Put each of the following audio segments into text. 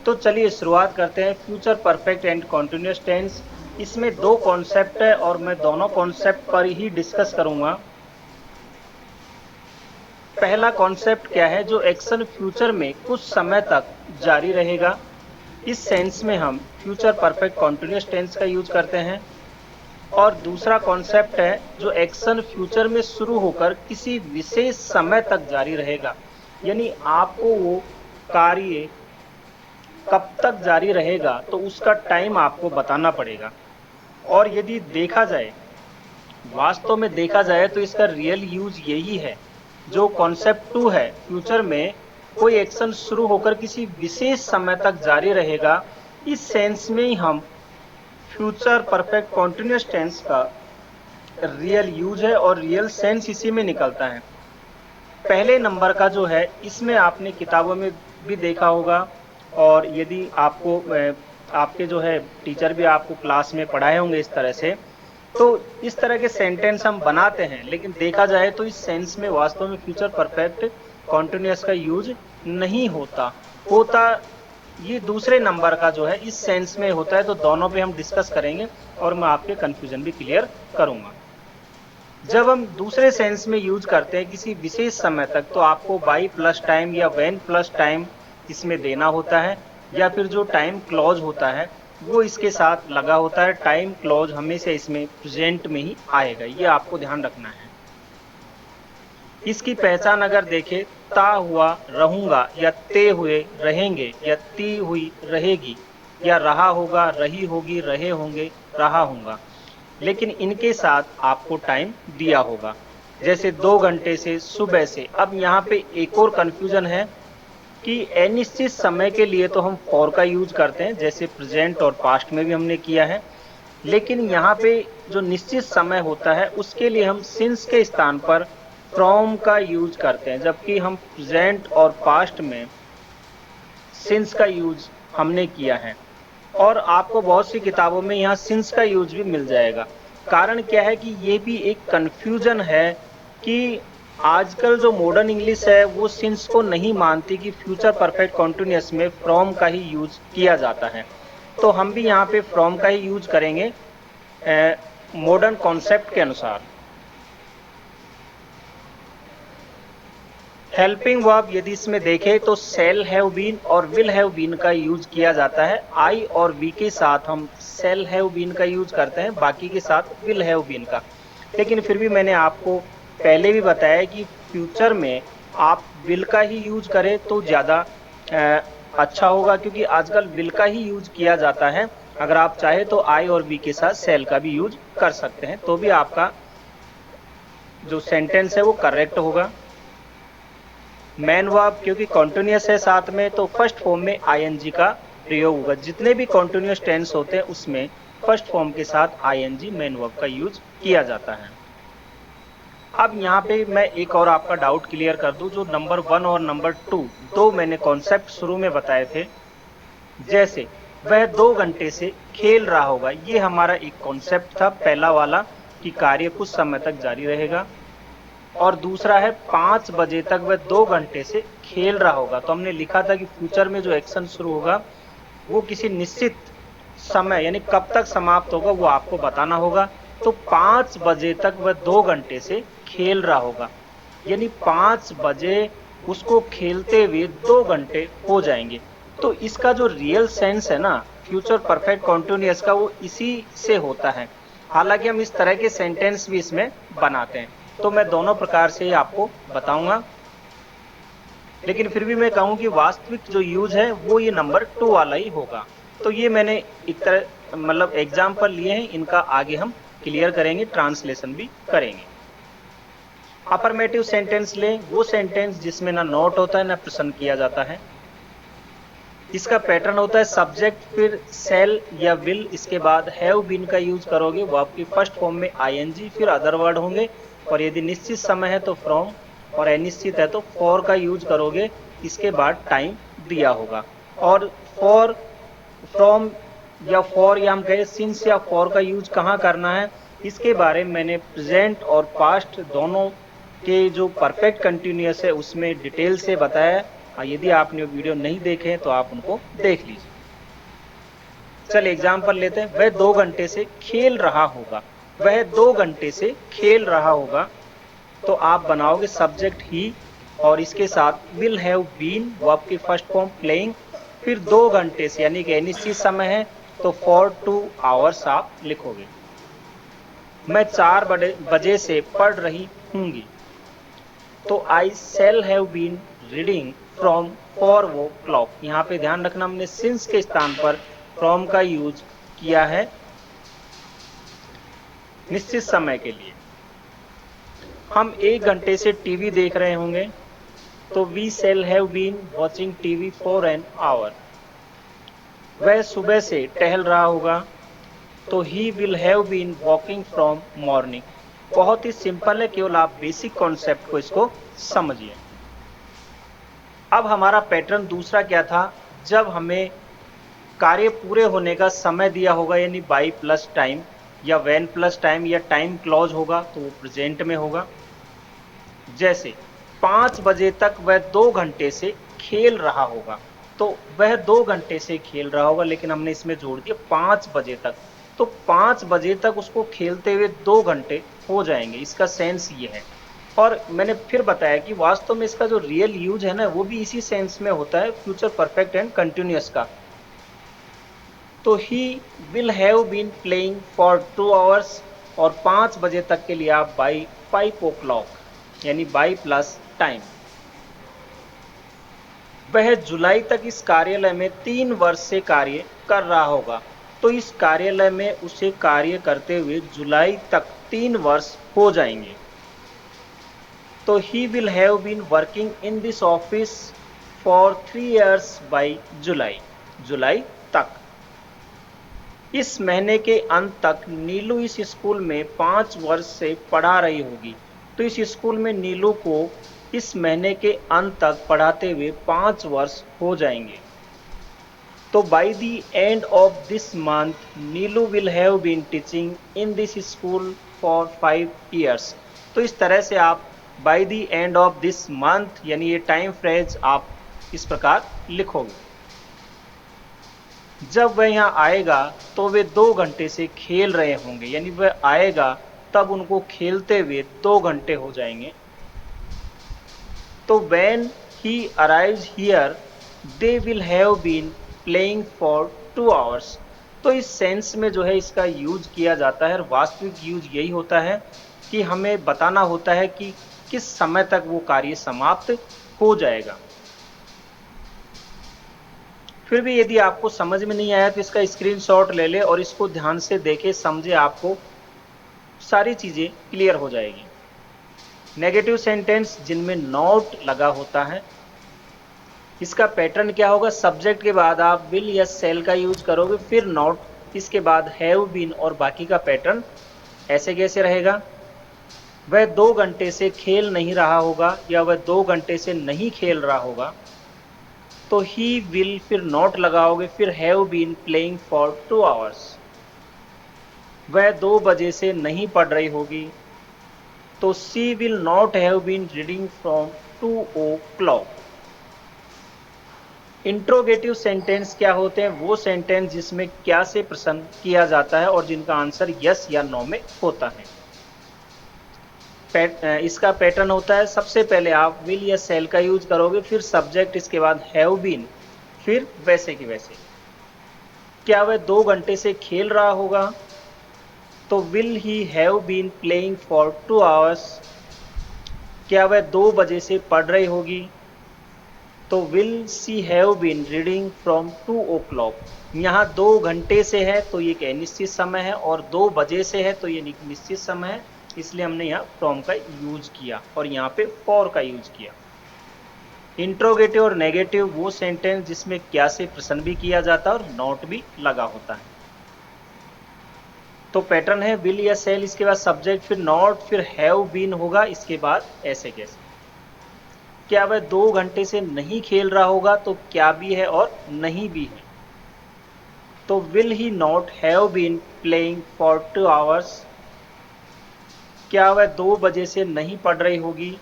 तो चलिए शुरुआत करते हैं future perfect and continuous tense. इसमें दो कॉन्सेप्ट है और मैं दोनों कॉन्सेप्ट पर ही डिस्कस करूंगा। पहला कॉन्सेप्ट क्या है, जो एक्शन फ्यूचर में कुछ समय तक जारी रहेगा। इस सेंस में हम फ्यूचर परफेक्ट कॉन्टिन्यूअस टेंस का यूज करते हैं। और दूसरा कॉन्सेप्ट है जो एक्शन फ्यूचर में शुरू होकर किसी विशेष समय तक जारी रहेगा, यानी आपको वो कार्य कब तक जारी रहेगा तो उसका टाइम आपको बताना पड़ेगा। और यदि देखा जाए, वास्तव में देखा जाए तो इसका रियल यूज यही है। जो कॉन्सेप्ट 2 है, फ्यूचर में कोई एक्शन शुरू होकर किसी विशेष समय तक जारी रहेगा, इस सेंस में ही हम फ्यूचर परफेक्ट कॉन्टिन्यूअस टेंस का रियल यूज है और रियल सेंस इसी में निकलता है। पहले नंबर का जो है, इसमें आपने किताबों में भी देखा होगा, और यदि आपको आपके जो है टीचर भी आपको क्लास में पढ़ाए होंगे इस तरह से, तो इस तरह के सेंटेंस हम बनाते हैं, लेकिन देखा जाए तो इस सेंस में वास्तव में फ्यूचर परफेक्ट कॉन्टिन्यूअस का यूज नहीं होता ये दूसरे नंबर का जो है इस सेंस में होता है। तो दोनों पे हम डिस्कस करेंगे और मैं आपके कंफ्यूजन भी क्लियर करूंगा। जब हम दूसरे सेंस में यूज करते हैं किसी विशेष समय तक, तो आपको बाई प्लस टाइम या व्हेन प्लस टाइम इसमें देना होता है, या फिर जो टाइम क्लॉज होता है वो इसके साथ लगा होता है। टाइम क्लॉज हमेशा इसमें प्रेजेंट में ही आएगा, ये आपको ध्यान रखना है। इसकी पहचान अगर देखें, ता हुआ रहूंगा, या ते हुए रहेंगे, या ती हुई रहेगी, या रहा होगा, रही होगी, रहे होंगे, रहा होगा, लेकिन इनके साथ आपको टाइम दिया होगा, जैसे 2 घंटे से, सुबह से। अब यहाँ पे एक और कंफ्यूजन है कि अनिश्चित समय के लिए तो हम फॉर का यूज करते हैं, जैसे प्रेजेंट और पास्ट में भी हमने किया है, लेकिन यहाँ पे जो निश्चित समय होता है उसके लिए हम सिंस के स्थान पर फ्रॉम का यूज करते हैं, जबकि हम प्रेजेंट और पास्ट में सिंस का यूज हमने किया है। और आपको बहुत सी किताबों में यहाँ सिंस का यूज भी मिल जाएगा। कारण क्या है कि ये भी एक कंफ्यूजन है कि आजकल जो मॉडर्न इंग्लिश है वो सिंस को नहीं मानती कि फ्यूचर परफेक्ट कॉन्टिन्यूअस में फ्रॉम का ही यूज किया जाता है। तो हम भी यहाँ पे फ्रॉम का ही यूज करेंगे मॉडर्न कॉन्सेप्ट के अनुसार। हेल्पिंग वर्ब यदि इसमें देखें तो शैल हैव बीन और विल हैव बीन का यूज किया जाता है। आई और वी के साथ हम शैल हैव बीन का यूज करते हैं, बाकी के साथ विल हैव बीन का। लेकिन फिर भी मैंने आपको पहले भी बताया कि फ्यूचर में आप विल का ही यूज करें तो ज़्यादा अच्छा होगा, क्योंकि आजकल विल का ही यूज किया जाता है। अगर आप चाहे तो आई और वी के साथ शैल का भी यूज कर सकते हैं, तो भी आपका जो सेंटेंस है वो करेक्ट होगा। मैन वर्ब क्योंकि कॉन्टिन्यूअस है साथ में, तो फर्स्ट फॉर्म में आईएनजी का प्रयोग होगा। जितने भी कॉन्टिन्यूअस टेंस होते हैं उसमें फर्स्ट फॉर्म के साथ आईएनजी मैन वर्ब का यूज किया जाता है। अब यहाँ पे मैं एक और आपका डाउट क्लियर कर दूं। जो नंबर 1 और नंबर 2 दो मैंने कॉन्सेप्ट शुरू में बताए थे, जैसे वह 2 घंटे से खेल रहा होगा, ये हमारा एक कॉन्सेप्ट था पहला वाला कि कार्य कुछ समय तक जारी रहेगा। और दूसरा है 5 बजे तक वह 2 घंटे से खेल रहा होगा। तो हमने लिखा था कि फ्यूचर में जो एक्शन शुरू होगा वो किसी निश्चित समय यानी कब तक समाप्त होगा वो आपको बताना होगा। तो 5 बजे तक वह 2 घंटे से खेल रहा होगा, यानी 5 बजे उसको खेलते हुए 2 घंटे हो जाएंगे। तो इसका जो रियल सेंस है ना फ्यूचर परफेक्ट कॉन्टिन्यूअस का, वो इसी से होता है। हालांकि हम इस तरह के सेंटेंस भी इसमें बनाते हैं, तो मैं दोनों प्रकार से आपको बताऊंगा, लेकिन फिर भी मैं कहूं कि वास्तविक जो यूज है वो ये नंबर 2 वाला ही होगा। तो ये मैंने एक तरह मतलब एग्जाम्पल लिए हैं, इनका आगे हम क्लियर करेंगे, ट्रांसलेशन भी करेंगे। अफर्मेटिव सेंटेंस लें, वो सेंटेंस जिसमें ना नॉट होता है ना प्रश्न किया जाता है। इसका पैटर्न होता है सब्जेक्ट, फिर शैल या विल, इसके बाद हैव बीन का यूज करोगे, वो आपकी फर्स्ट फॉर्म में आईएनजी, फिर अदर वर्ड होंगे, और यदि निश्चित समय है तो फ्रॉम, और अनिश्चित है तो फॉर का यूज करोगे, इसके बाद टाइम दिया होगा। और फॉर, फ्रॉम या फॉर या हम कहें सिंस या फॉर का यूज कहाँ करना है, इसके बारे में मैंने प्रेजेंट और पास्ट दोनों के जो परफेक्ट कंटिन्यूअस है उसमें डिटेल से बताया। यदि आपने वो वीडियो नहीं देखे हैं तो आप उनको देख लीजिए। चलिए एग्जाम्पल लेते हैं। वह 2 घंटे से खेल रहा होगा, वह 2 घंटे से खेल रहा होगा, तो आप बनाओगे सब्जेक्ट ही और इसके साथ विल हैव बीन, वर्ब की फर्स्ट फॉर्म प्लेइंग, फिर 2 घंटे से यानी कि अनिश्चित समय है तो फॉर 2 आवर्स आप लिखोगे। मैं 4 बजे से पढ़ रही हूंगी, तो I shall have been reading from 4 o'clock। यहाँ पे ध्यान रखना, हमने सिंस के स्थान पर फ्रॉम का यूज किया है निश्चित समय के लिए। हम 1 घंटे से टीवी देख रहे होंगे, तो we shall have been watching TV for an hour. वह सुबह से टहल रहा होगा, तो he will have been walking from morning. बहुत ही सिंपल है, केवल आप बेसिक कॉन्सेप्ट को इसको समझिए। अब हमारा पैटर्न दूसरा क्या था, जब हमें कार्य पूरे होने का समय दिया होगा यानी बाई प्लस टाइम या व्हेन प्लस टाइम या टाइम क्लॉज होगा तो वो प्रेजेंट में होगा। जैसे 5 बजे तक वह 2 घंटे से खेल रहा होगा, तो वह 2 घंटे से खेल रहा होगा, लेकिन हमने इसमें जोड़ दिया 5 बजे तक, तो 5 बजे तक उसको खेलते हुए 2 घंटे हो जाएंगे। इसका सेंस ये है। और मैंने फिर बताया कि वास्तव में इसका जो रियल यूज है ना, वो भी इसी सेंस में होता है, फ्यूचर परफेक्ट एंड कंटिन्यूअस का। तो he will have been playing for 2 hours, और 5 बजे तक के लिए आप बाई 5 o'clock यानी बाई प्लस टाइम। वह जुलाई तक इस कार्यालय में 3 वर्ष से कार्य कर रहा होगा, तो इस कार्यालय में उसे कार्य करते हुए जुलाई तक 3 वर्ष हो जाएंगे। तो he will have been working in this office for 3 years by July, जुलाई तक। इस महीने के अंत तक नीलू इस स्कूल में 5 वर्ष से पढ़ा रही होगी, तो इस स्कूल में नीलू को इस महीने के अंत तक पढ़ाते हुए 5 वर्ष हो जाएंगे। तो by the end of this month Neelu will have been teaching in this school for 5 years। तो इस तरह से आप by the end of this month यानी ये टाइम फ्रेज आप इस प्रकार लिखोगे। जब वह यहाँ आएगा तो वे 2 घंटे से खेल रहे होंगे, यानी वह आएगा तब उनको खेलते हुए 2 घंटे हो जाएंगे। तो when he arrives here they will have been playing for 2 hours। तो इस सेंस में जो है इसका यूज किया जाता है, और वास्तविक यूज यही होता है कि हमें बताना होता है कि किस समय तक वो कार्य समाप्त हो जाएगा। फिर भी यदि आपको समझ में नहीं आया तो इसका स्क्रीनशॉट ले ले और इसको ध्यान से देखे समझे, आपको सारी चीजें क्लियर हो जाएगी। नेगेटिव सेंटेंस जिनमें नॉट लगा होता है, इसका पैटर्न क्या होगा, सब्जेक्ट के बाद आप विल या शैल का यूज करोगे, फिर नॉट, इसके बाद हैव बीन, और बाकी का पैटर्न ऐसे कैसे रहेगा। वह 2 घंटे से खेल नहीं रहा होगा या वह 2 घंटे से नहीं खेल रहा होगा, तो ही विल, फिर नॉट लगाओगे, फिर have been playing for 2 hours. वह 2 बजे से नहीं पढ़ रही होगी, तो she will not have been reading from 2 o'clock। Interrogative sentence क्या होते हैं, वो सेंटेंस जिसमें क्या से प्रश्न किया जाता है और जिनका आंसर यस या नो में होता है। इसका पैटर्न होता है, सबसे पहले आप विल या शैल का यूज करोगे, फिर सब्जेक्ट, इसके बाद हैव बीन, फिर वैसे की वैसे। क्या वह 2 घंटे से खेल रहा होगा, तो will he have been playing for 2 hours. क्या वह 2 बजे से पढ़ रही होगी, तो will she have been reading from 2 o'clock। यहाँ 2 घंटे से है तो ये एक अनिश्चित समय है, और 2 बजे से है तो ये निश्चित समय है, इसलिए हमने यहाँ फ्रॉम का यूज किया और यहाँ पे फॉर का यूज किया। इंट्रोगेटिव और नेगेटिव वो सेंटेंस जिसमें क्या से प्रश्न भी किया जाता है और नॉट भी लगा होता है। तो पैटर्न है विल या शैल, इसके बाद सब्जेक्ट, फिर नॉट, फिर हैव बीन होगा, इसके बाद ऐसे कैसे। क्या वह 2 घंटे से नहीं खेल रहा होगा, तो क्या भी है और नहीं भी है, तो will he not have been playing for 2 hours. क्या वह 2 बजे से नहीं पढ़ रही होगी,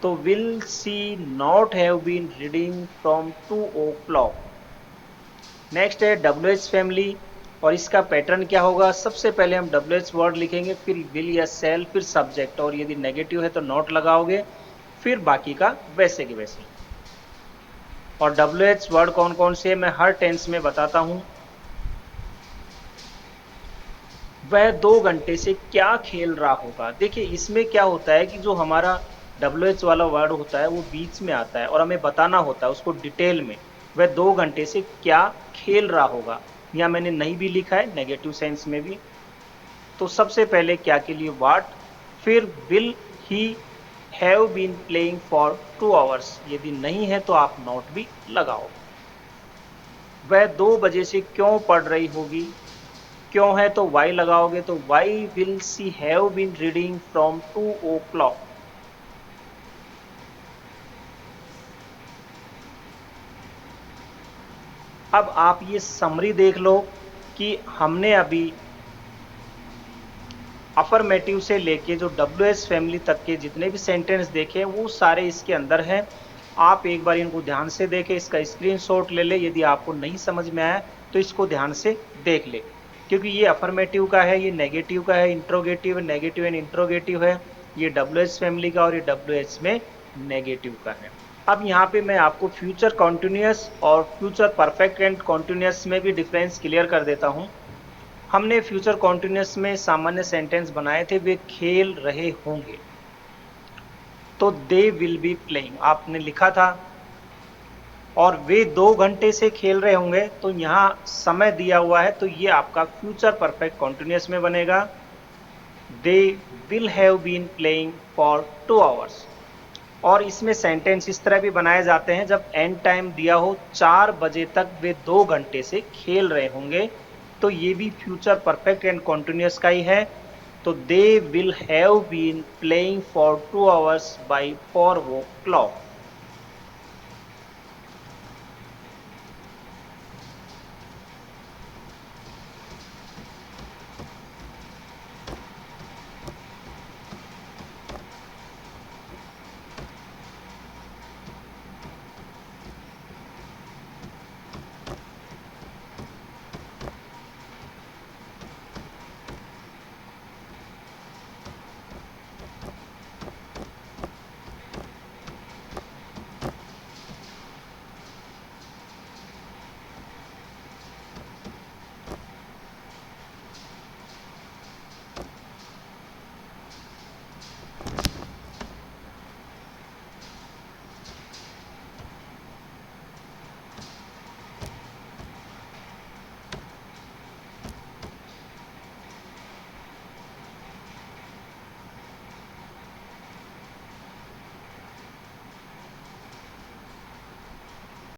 तो will she not have been reading from 2 o'clock। Next है WH फैमिली, और इसका पैटर्न क्या होगा, सबसे पहले हम WH वर्ड लिखेंगे, फिर विल या सेल, फिर सब्जेक्ट, और यदि नेगेटिव है तो नॉट लगाओगे, फिर बाकी का वैसे के वैसे। और WH वर्ड कौन कौन से मैं हर टेंस में बताता हूं। वह 2 घंटे से क्या खेल रहा होगा। देखिए इसमें क्या होता है कि जो हमारा WH वाला वर्ड होता है वो बीच में आता है और हमें बताना होता है उसको डिटेल में, वह 2 घंटे से क्या खेल रहा होगा। यहाँ मैंने नहीं भी लिखा है, नेगेटिव सेंस में भी। तो सबसे पहले क्या के लिए व्हाट, फिर will he have been playing for 2 hours, यदि नहीं है तो आप नॉट भी लगाओ। वह 2 बजे से क्यों पढ़ रही होगी, क्यों है तो वाई लगाओगे, तो why will she have been reading from 2 o'clock। अब आप ये समरी देख लो कि हमने अभी अफर्मेटिव से लेके जो WH फैमिली तक के जितने भी सेंटेंस देखे वो सारे इसके अंदर हैं। आप एक बार इनको ध्यान से देखें, इसका स्क्रीनशॉट ले ले, यदि आपको नहीं समझ में आया तो इसको ध्यान से देख ले, क्योंकि ये अफर्मेटिव का है, ये नेगेटिव का है, इंट्रोगेटिव है, नेगेटिव एंड इंट्रोगेटिव है, ये WH फैमिली का और ये WH में नेगेटिव का है। अब यहाँ पे मैं आपको फ्यूचर कॉन्टिन्यूअस और फ्यूचर परफेक्ट एंड कॉन्टिन्यूअस में भी डिफरेंस क्लियर कर देता हूँ। हमने फ्यूचर कॉन्टिन्यूअस में सामान्य सेंटेंस बनाए थे, वे खेल रहे होंगे, तो दे विल बी प्लेइंग आपने लिखा था, और वे 2 घंटे से खेल रहे होंगे, तो यहाँ समय दिया हुआ है, तो ये आपका फ्यूचर परफेक्ट कॉन्टिन्यूअस में बनेगा, they will have been playing for 2 hours. और इसमें सेंटेंस इस तरह भी बनाए जाते हैं जब एंड टाइम दिया हो 4 बजे तक वे 2 घंटे से खेल रहे होंगे, तो ये भी फ्यूचर परफेक्ट एंड कॉन्टिन्यूअस का ही है। तो they will have been playing for 2 hours by 4 o'clock।